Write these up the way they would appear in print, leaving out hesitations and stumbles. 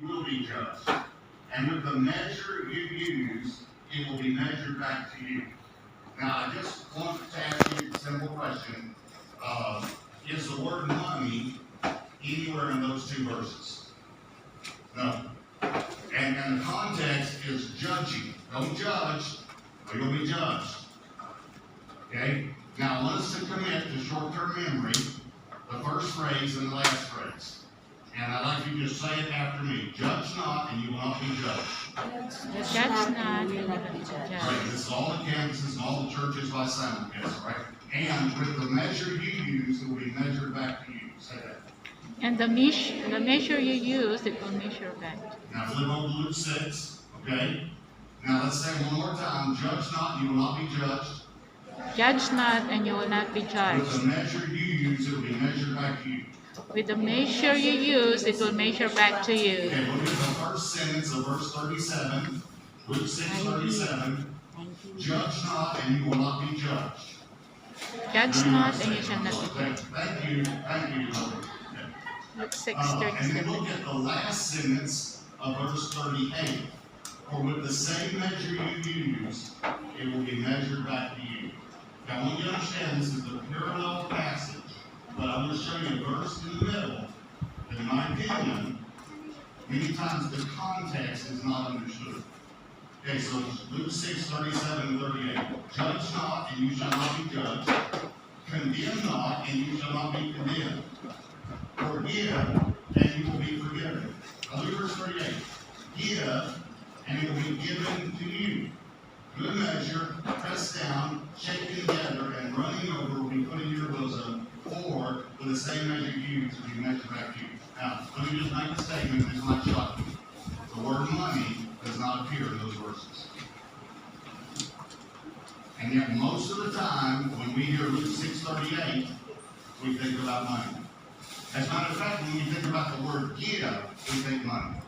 You will be judged. And with the measure you use, it will be measured back to you. Now, I just want to ask you a simple question. Is the word money anywhere in those two verses? No. And the context is judging. Don't judge, or you'll be judged. Okay? Now, I want us to commit to short-term memory, the first phrase and the last phrase. And I'd like you to just say it after me. Judge not, and you will not be judged. Judge not, and you will not be Right, judged. this is all the campuses and all the churches by simulcast, right? And with the measure you use, it will be measured back to you. Say that. And the measure you use, it will measure back. Now flip over to Luke 6, okay? Now let's say one more time. Judge not, you will not be judged. Judge not, and you will not be With judged. the measure you use, it will be measured back to you. With the measure you use, it will measure back to you. Okay, look at the first sentence of verse 37. Luke 6:37. Judge not, and you will not be judged. Judge not, and you shall not be judged. Thank you. Okay. Luke And then 6:37. look at the last sentence of verse 38. For with the same measure you use, it will be measured back to you. Now, I want you to understand this is a parallel passage, but I'm going to show you a verse in the middle. And in my opinion, many times the context is not understood. Okay, so Luke 6:37 and 38. Judge not, and you shall not be judged. Condemn not, and you shall not be condemned. Forgive, and you will be forgiven. Now look at verse 38. Give, and it will be given to you. Good measure, pressed down, shaken together, and running over will be put in your bosom. For with the same measure you use, will be measured back to you. Now, let me just make a statement. This might shock you. The word money does not appear in those verses. And yet, most of the time, when we hear Luke 6:38, we think about money. As a matter of fact, when we think about the word give, we think money.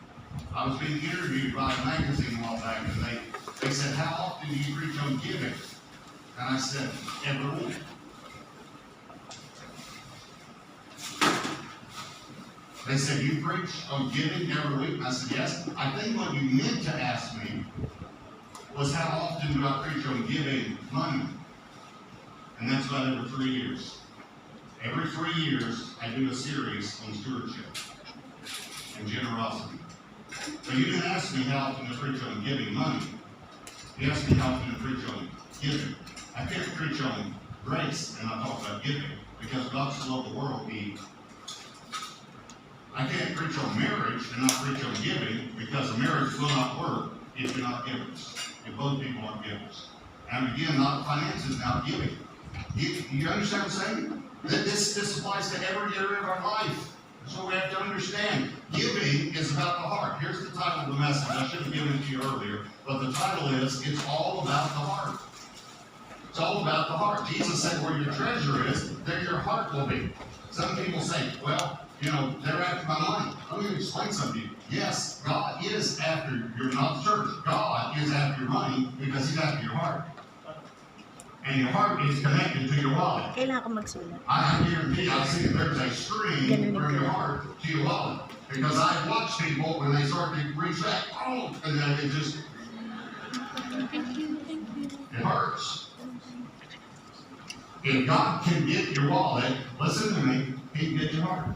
I was being interviewed by a magazine a while back, and they said, how often do you preach on giving? And I said, every week. They said, you preach on giving every week? And I said, yes. I think what you meant to ask me was how often do I preach on giving money? And that's about every 3 years. Every 3 years, I do a series on stewardship and generosity. But you didn't ask me how often to preach on giving money. You asked me how often to preach on giving. I can't preach on grace and not talk about giving, because God so loved the world, I can't preach on marriage and not preach on giving, because a marriage will not work if you're not givers. If both people aren't givers. And again, not finances, now giving. You understand what I'm saying? This applies to every area of our life. So we have to understand, giving is about the heart. Here's the title of the message. I should have given it to you earlier, but the title is, it's all about the heart. It's all about the heart. Jesus said, where your treasure is, there your heart will be. Some people say, well, they're after my money. Let me explain something to you. Yes, God is after not the church. God is after your money because He's after your heart. And your heart is connected to your wallet. Kailangan ko magsulat. I guarantee I've seen there's a string from your heart to your wallet. Because I've watched people when they start to reach back, and then it just, it hurts. If God can get your wallet, listen to me, He can get your heart.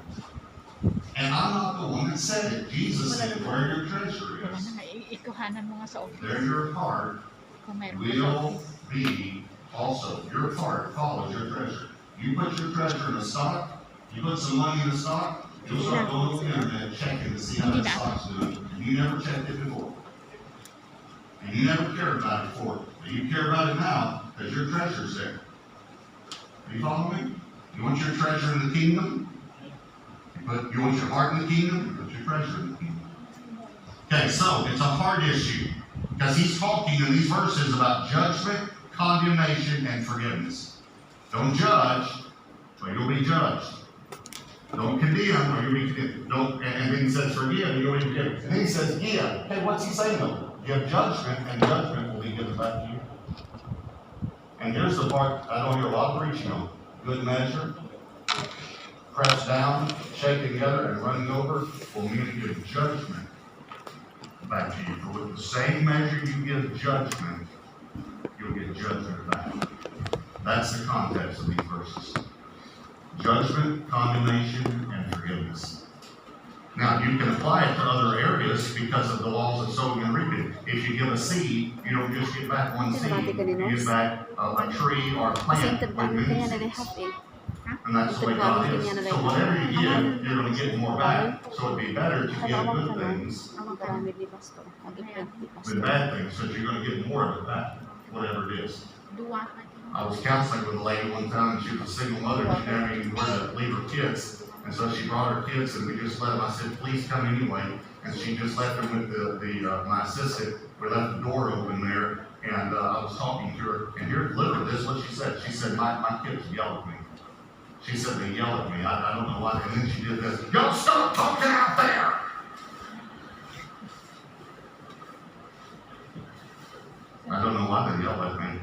And I'm not the one that said it. Jesus said, where your treasure is, Ikuhanan mo nga sa office. there your heart Kung meron ka sa will office. be also. Your heart follows your treasure. You put your treasure in a stock, you put some money in a stock, you'll start going on the internet checking to see how that stock's doing. You never checked it before. And you never cared about it before. But you care about it now because your treasure's there. Are you following me? You want your treasure in the kingdom? You want your heart in the kingdom? You put your treasure in the kingdom. Okay, so it's a heart issue. Because he's talking in these verses about judgment, condemnation, and forgiveness. Don't judge, or you'll be judged. Don't condemn, or you'll be condemned. And then he says forgive, and you'll be forgiven. And then he says give. Hey, what's he saying though? Give judgment, and judgment will be given back to you. And here's the part I don't hear a lot of preaching on. Good measure, pressed down, shaken together, and running over will mean to give judgment back to you. For with the same measure you give judgment, you'll get judgment back. That's the context of these verses. Judgment, condemnation, and forgiveness. Now, you can apply it to other areas because of the laws of sowing and reaping. If you give a seed, you don't just get back one seed. You get back a tree or a plant with many seeds. And that's the way God is. So whatever you give, you're going to get more back. So it'd be better to give good things than bad things, so you're going to get more of it back, whatever it is. I was counseling with a lady one time, and she was a single mother, and she never even where to leave her kids. And so she brought her kids, and we just let them. I said, please come anyway. And she just left them with my assistant. We left the door open there, and I was talking to her. And here, literally, this is what she said. She said, my kids yell at me. She said, they yell at me. I don't know why. And then she did this. Y'all stop talking out there! I don't know why they yell at me.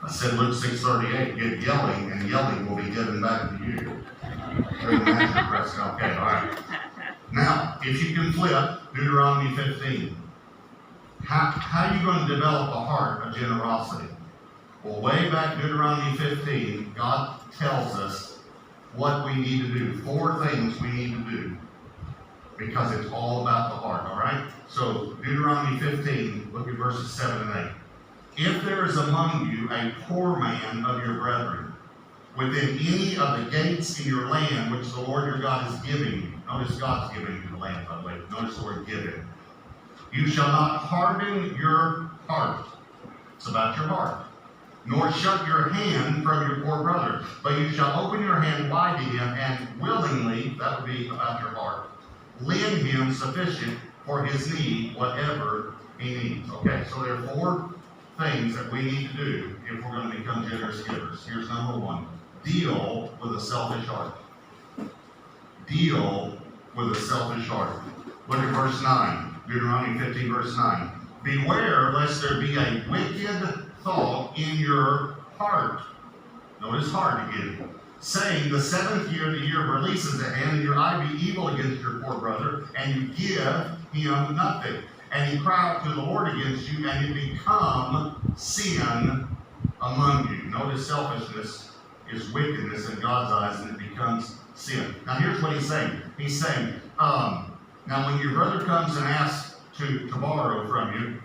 I said, Luke 6:38, get yelling, and yelling will be given back to you. Okay, all right. Now, if you can flip Deuteronomy 15, how are you going to develop a heart of generosity? Well, way back Deuteronomy 15, God tells us what we need to do. 4 things we need to do. Because it's all about the heart, all right? So, Deuteronomy 15, look at verses 7 and 8. If there is among you a poor man of your brethren, within any of the gates in your land which the Lord your God is giving you. Notice God's giving you the land, by the way. Notice the word giving. You shall not harden your heart. It's about your heart. Nor shut your hand from your poor brother, but you shall open your hand wide to him, and willingly, that would be about your heart, lend him sufficient for his need, whatever he needs. Okay, so there are 4 things that we need to do if we're going to become generous givers. Here's number 1. Deal with a selfish heart. Deal with a selfish heart. Look at verse 9. Deuteronomy 15, verse 9. Beware lest there be a wicked thought in your heart. Notice heart again. Saying, the 7th year, the year of release is at hand, and your eye be evil against your poor brother, and you give him nothing. And he cry out to the Lord against you, and it become sin among you. Notice selfishness is wickedness in God's eyes, and it becomes sin. Now here's what he's saying. He's saying, now when your brother comes and asks to borrow from you,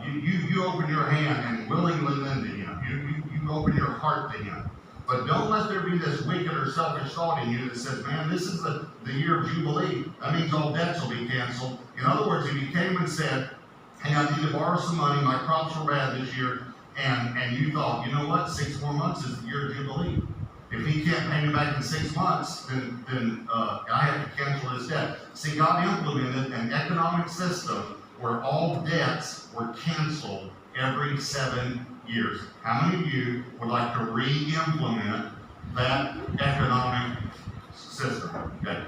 you open your hand and willingly lend to him. You open your heart to him. But don't let there be this wicked or selfish thought in you that says, man, this is the year of Jubilee. That means all debts will be canceled. In other words, if you came and said, hey, I need to borrow some money, my crops were bad this year, and you thought, you know what, 6 more months is the year of Jubilee. If he can't pay me back in 6 months, then I have to cancel his debt. See, God implemented an economic system where all debts were canceled every 7 years. How many of you would like to re-implement that economic system? Okay.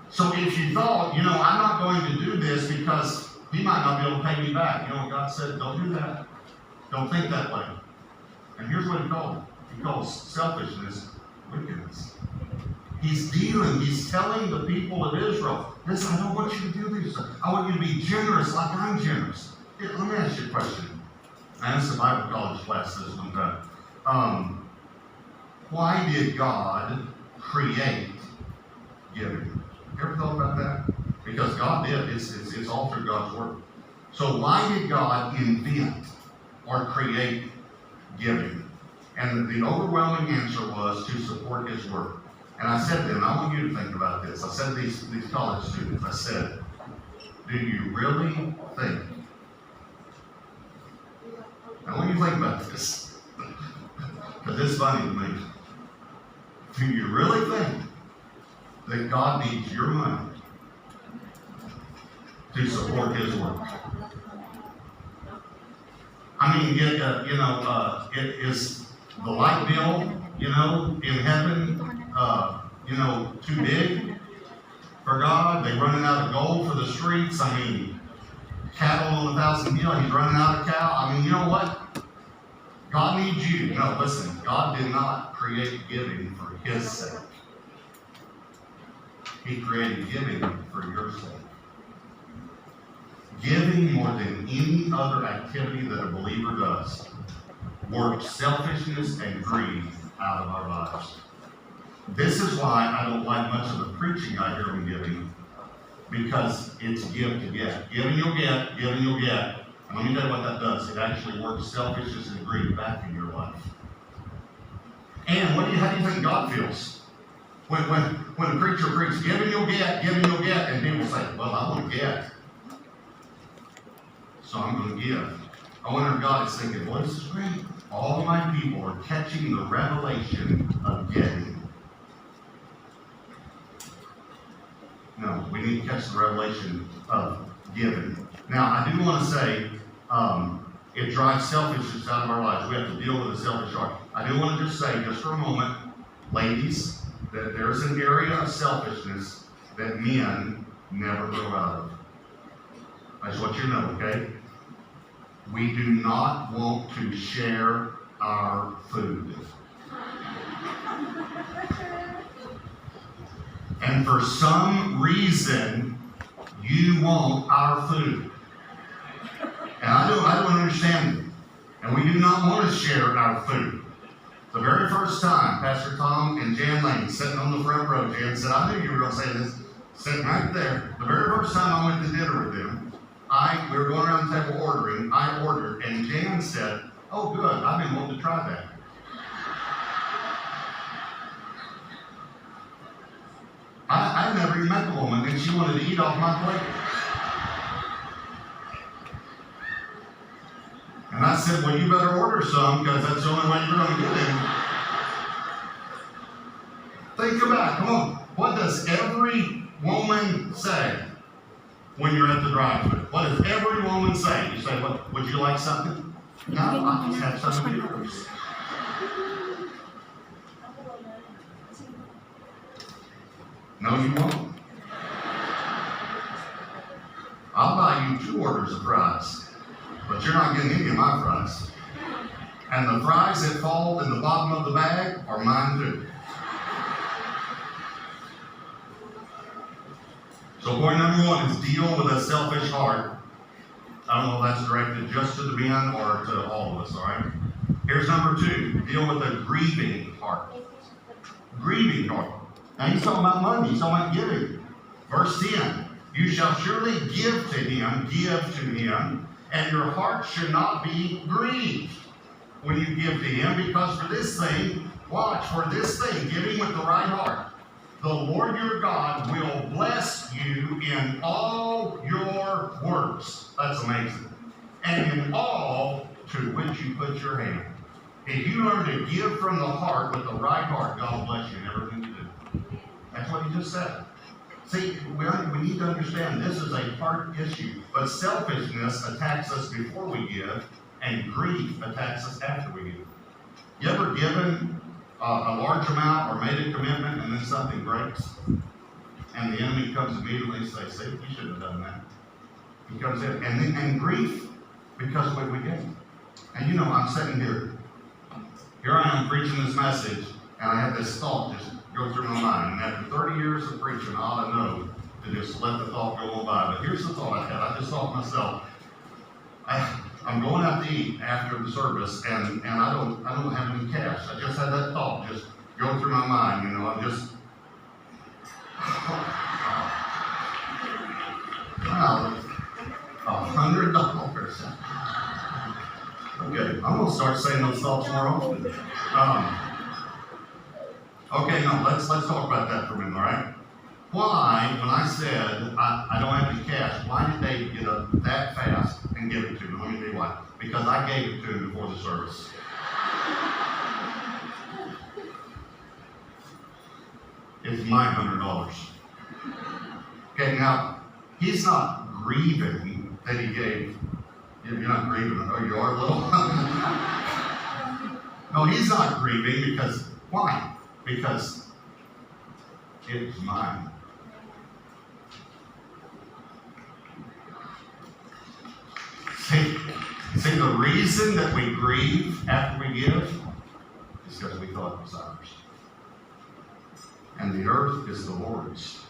So if you thought, I'm not going to do this because he might not be able to pay me back. God said, don't do that. Don't think that way. And here's what he called it. He calls selfishness wickedness. He's telling the people of Israel, listen, I don't want you to do this. I want you to be generous like I'm generous. Yeah, let me ask you a question. I asked the Bible college class this one time. Why did God create giving? You ever thought about that? Because God did. It's all through God's word. So why did God invent or create giving? And the overwhelming answer was to support his work. And I said to them, I want you to think about this. I said to these college students, I said, do you really think? Now when you think about this, because it's funny to me, do you really think that God needs your money to support his work? I mean, it is the light bill, in heaven, too big for God? They running out of gold for the streets. I mean, cattle on 1,000 hill, he's running out of cow. I mean, you know what? God needs you. No, listen, God did not create giving for his sake. He created giving for your sake. Giving more than any other activity that a believer does works selfishness and greed out of our lives. This is why I don't like much of the preaching I hear on giving, because it's give to get. Giving you'll get, giving you'll get. And let me tell you what that does. It actually works selfishness and greed back in your life. And how do you think God feels? When the preacher preaches, giving you'll get, and people say, well, I want to get, so I'm going to give. I wonder if God is thinking, well, this is great. All of my people are catching the revelation of getting. No, we need to catch the revelation of giving. Now, I do want to say, it drives selfishness out of our lives. We have to deal with a selfish heart. I do want to just say, just for a moment, ladies, that there's an area of selfishness that men never grow out of. I just want you to know, okay? We do not want to share our food. And for some reason, you want our food. And I don't understand it. And we do not want to share our food. The very first time, Pastor Tom and Jan Lane sitting on the front row, Jan said, I knew you were going to say this, sitting right there. The very first time I went to dinner with them, we were going around the table ordering, I ordered, and Jan said, oh good, I've been wanting to try that. I've never even met the woman, and she wanted to eat off my plate. And I said, well, you better order some, because that's the only way you're going to get it. Think about it, come on. What does every woman say when you're at the drive-thru? What does every woman say? You say, what, would you like something? No, I'll just have some of yours. No, you won't. I'll buy you 2 orders of fries, but you're not getting any of my fries. And the fries that fall in the bottom of the bag are mine too. So point number 1 is deal with a selfish heart. I don't know if that's directed just to the men or to all of us, all right? Here's number 2, deal with a grieving heart. Grieving heart. Now he's talking about money, he's talking about giving. Verse 10, you shall surely give to him, and your heart should not be grieved when you give to him, because for this thing, watch, for this thing, giving with the right heart, the Lord your God will bless you in all your works. That's amazing. And in all to which you put your hand. If you learn to give from the heart with the right heart, God will bless you in everything you do. That's what he just said. See, we need to understand this is a heart issue, but selfishness attacks us before we give, and grief attacks us after we give. You ever given a large amount or made a commitment and then something breaks? And the enemy comes immediately and says, see, you shouldn't have done that. He comes in, and grief because of what we gave. And you know, I'm sitting here. Here I am preaching this message, and I have this thought just go through my mind. And after 30 years of preaching, I ought to know to just let the thought go on by. But here's the thought I had. I just thought to myself, I'm going out to eat after the service, and I don't have any cash. I just had that thought just go through my mind. You know, I'm just, wow, $100. Okay, I'm gonna start saying those thoughts more often. Okay, no, let's talk about that for a minute, all right? Why, when I said I don't have any cash, why did David get up that fast and give it to me? Let me tell you why. Because I gave it to him before the service. It's my $100. Okay, now, he's not grieving that he gave. You're not grieving, oh, you are a little? No, he's not grieving because, why? Because it's mine. See, the reason that we grieve after we give is because we thought it was ours. And the earth is the Lord's,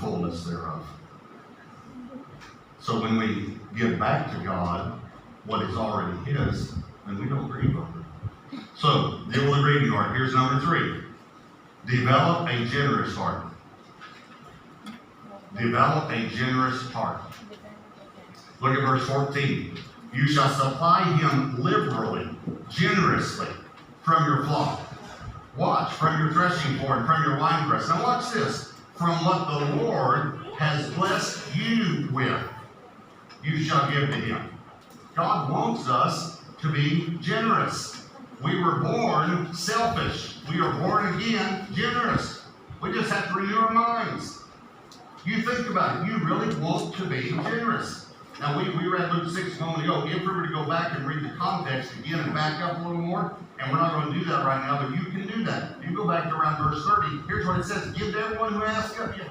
fullness thereof. So when we give back to God what is already His, then we don't grieve over it. So, deal with a grieving heart. Here's number 3. Develop a generous heart. Develop a generous heart. Look at verse 14. You shall supply him liberally, generously, from your flock. Watch, from your threshing floor and from your winepress. Now watch this. From what the Lord has blessed you with, you shall give to him. God wants us to be generous. We were born selfish. We are born again generous. We just have to renew our minds. You think about it. You really want to be generous. Now, we read Luke 6 a moment ago. If we were to go back and read the context again and back up a little more, and we're not going to do that right now, but you can do that. You go back to around verse 30. Here's what it says. Give to everyone who asks of you.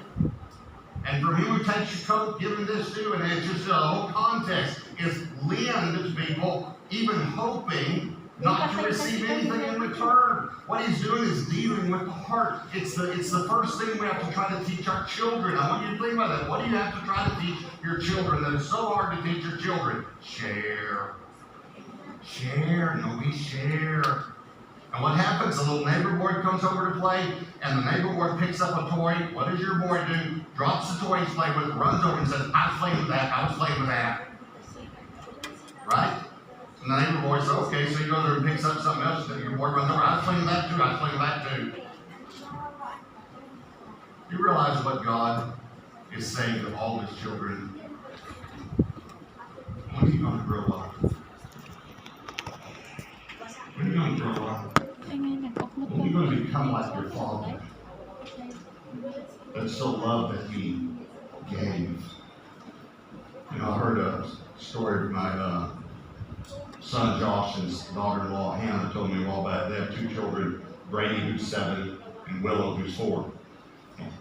And from him who takes your coat, give him this too. And it's just the whole context is lend to people, even hoping not to receive anything in return. What he's doing is dealing with the heart. It's the first thing we have to try to teach our children. I want you to think about that. What do you have to try to teach your children that is so hard to teach your children? Share. Share. No, we share. And what happens? A little neighbor boy comes over to play, and the neighbor boy picks up a toy. What does your boy do? Drops the toy he's playing with, runs over and says, I was playing with that, I was playing with that. Right? And the neighbor boy says, okay, so he goes there and picks up something else, and your boy runs over, I was playing with that too, I was playing with that too. You realize what God is saying to all his children? When are you going to grow up? When are you going to grow up? When are you going to become like your father? That so loved that he gave. You know, I heard a story of my son Josh and his daughter-in-law Hannah told me a while back. They have 2 children, Brady, who's 7, and Willow, who's 4.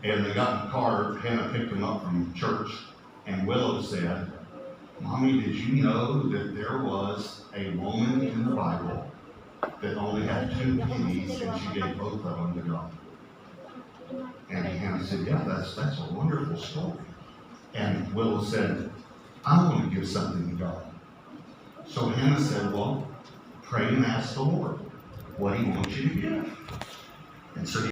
And they got in the car. Hannah picked them up from church, and Willow said, Mommy, did you know that there was a woman in the Bible that only had 2 pennies, and she gave both of them to God? And Hannah said, yeah, that's a wonderful story. And Willow said, I want to give something to God. So Hannah said, well, pray and ask the Lord what he wants you to give. And so